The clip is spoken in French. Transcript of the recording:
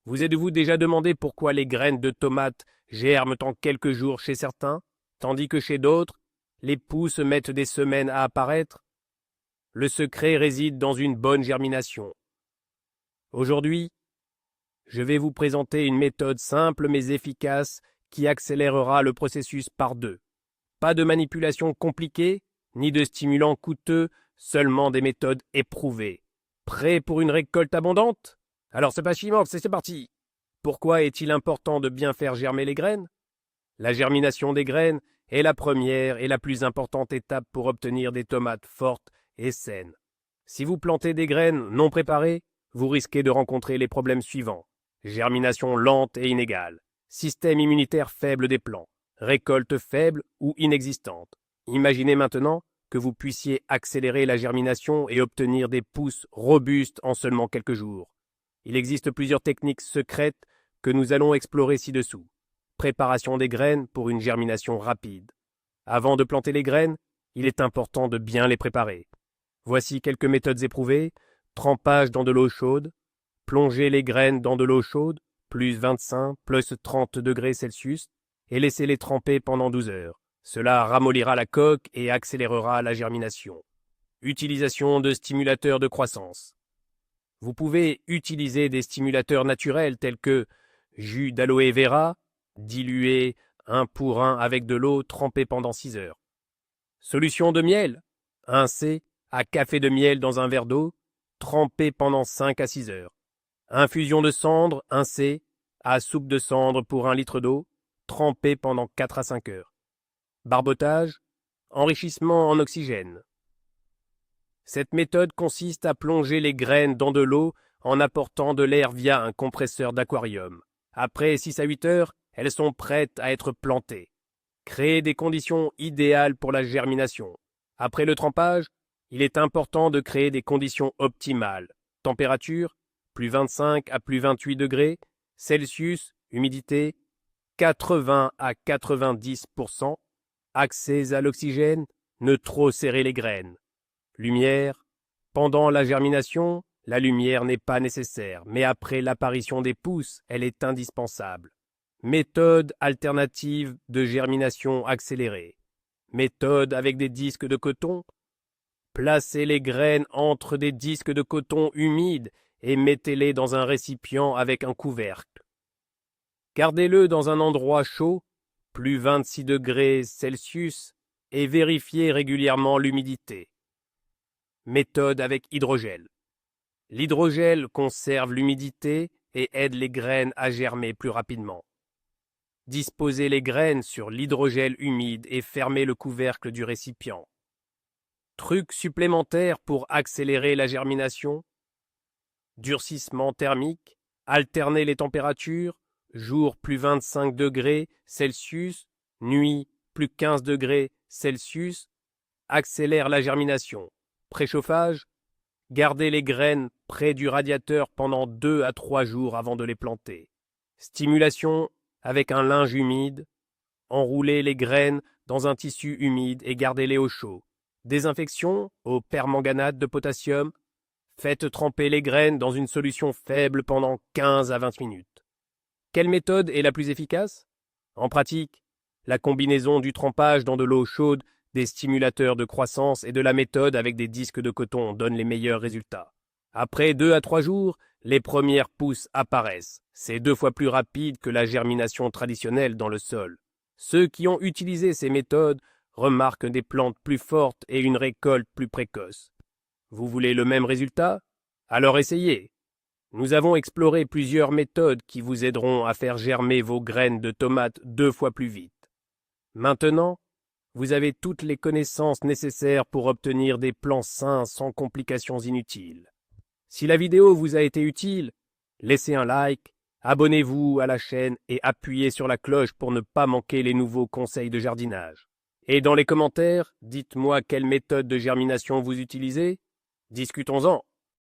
Vous êtes-vous déjà demandé pourquoi les graines de tomates germent en quelques jours chez certains, tandis que chez d'autres, les pousses mettent des semaines à apparaître? Le secret réside dans une bonne germination. Aujourd'hui, je vais vous présenter une méthode simple mais efficace qui accélérera le processus par deux. Pas de manipulation compliquée, ni de stimulants coûteux, seulement des méthodes éprouvées. Prêt pour une récolte abondante? Alors c'est pas chinois, c'est parti. Pourquoi est-il important de bien faire germer les graines? La germination des graines est la première et la plus importante étape pour obtenir des tomates fortes et saines. Si vous plantez des graines non préparées, vous risquez de rencontrer les problèmes suivants. Germination lente et inégale, système immunitaire faible des plants, récolte faible ou inexistante. Imaginez maintenant que vous puissiez accélérer la germination et obtenir des pousses robustes en seulement quelques jours. Il existe plusieurs techniques secrètes que nous allons explorer ci-dessous. Préparation des graines pour une germination rapide. Avant de planter les graines, il est important de bien les préparer. Voici quelques méthodes éprouvées. Trempage dans de l'eau chaude. Plongez les graines dans de l'eau chaude, plus 25, plus 30 degrés Celsius, et laissez-les tremper pendant 12 heures. Cela ramollira la coque et accélérera la germination. Utilisation de stimulateurs de croissance. Vous pouvez utiliser des stimulateurs naturels tels que jus d'aloe vera, dilué 1 pour 1 avec de l'eau trempée pendant 6 heures. Solution de miel, 1C à café de miel dans un verre d'eau, trempé pendant 5 à 6 heures. Infusion de cendre, 1C, à soupe de cendre pour 1 litre d'eau, trempé pendant 4 à 5 heures. Barbotage, enrichissement en oxygène. Cette méthode consiste à plonger les graines dans de l'eau en apportant de l'air via un compresseur d'aquarium. Après 6 à 8 heures, elles sont prêtes à être plantées. Créer des conditions idéales pour la germination. Après le trempage, il est important de créer des conditions optimales. Température, plus 25 à plus 28 degrés, Celsius, humidité, 80 à 90%, accès à l'oxygène, ne trop serrer les graines. Lumière, pendant la germination, la lumière n'est pas nécessaire, mais après l'apparition des pousses, elle est indispensable. Méthode alternative de germination accélérée. Méthode avec des disques de coton. Placez les graines entre des disques de coton humides et mettez-les dans un récipient avec un couvercle. Gardez-le dans un endroit chaud, plus 26 degrés Celsius, et vérifiez régulièrement l'humidité. Méthode avec hydrogel. L'hydrogel conserve l'humidité et aide les graines à germer plus rapidement. Disposez les graines sur l'hydrogel humide et fermez le couvercle du récipient. Truc supplémentaire pour accélérer la germination. Durcissement thermique, alternez les températures, jour plus 25 degrés Celsius, nuit plus 15 degrés Celsius, accélère la germination. Préchauffage, gardez les graines près du radiateur pendant 2 à 3 jours avant de les planter. Stimulation avec un linge humide, enroulez les graines dans un tissu humide et gardez-les au chaud. Désinfection au permanganate de potassium. Faites tremper les graines dans une solution faible pendant 15 à 20 minutes. Quelle méthode est la plus efficace? En pratique, la combinaison du trempage dans de l'eau chaude, des stimulateurs de croissance et de la méthode avec des disques de coton donne les meilleurs résultats. Après 2 à 3 jours, les premières pousses apparaissent. C'est 2 fois plus rapide que la germination traditionnelle dans le sol. Ceux qui ont utilisé ces méthodes remarquent des plantes plus fortes et une récolte plus précoce. Vous voulez le même résultat? Alors essayez. Nous avons exploré plusieurs méthodes qui vous aideront à faire germer vos graines de tomates 2 fois plus vite. Maintenant, vous avez toutes les connaissances nécessaires pour obtenir des plants sains sans complications inutiles. Si la vidéo vous a été utile, laissez un like, abonnez-vous à la chaîne et appuyez sur la cloche pour ne pas manquer les nouveaux conseils de jardinage. Et dans les commentaires, dites-moi quelle méthode de germination vous utilisez. Discutons-en.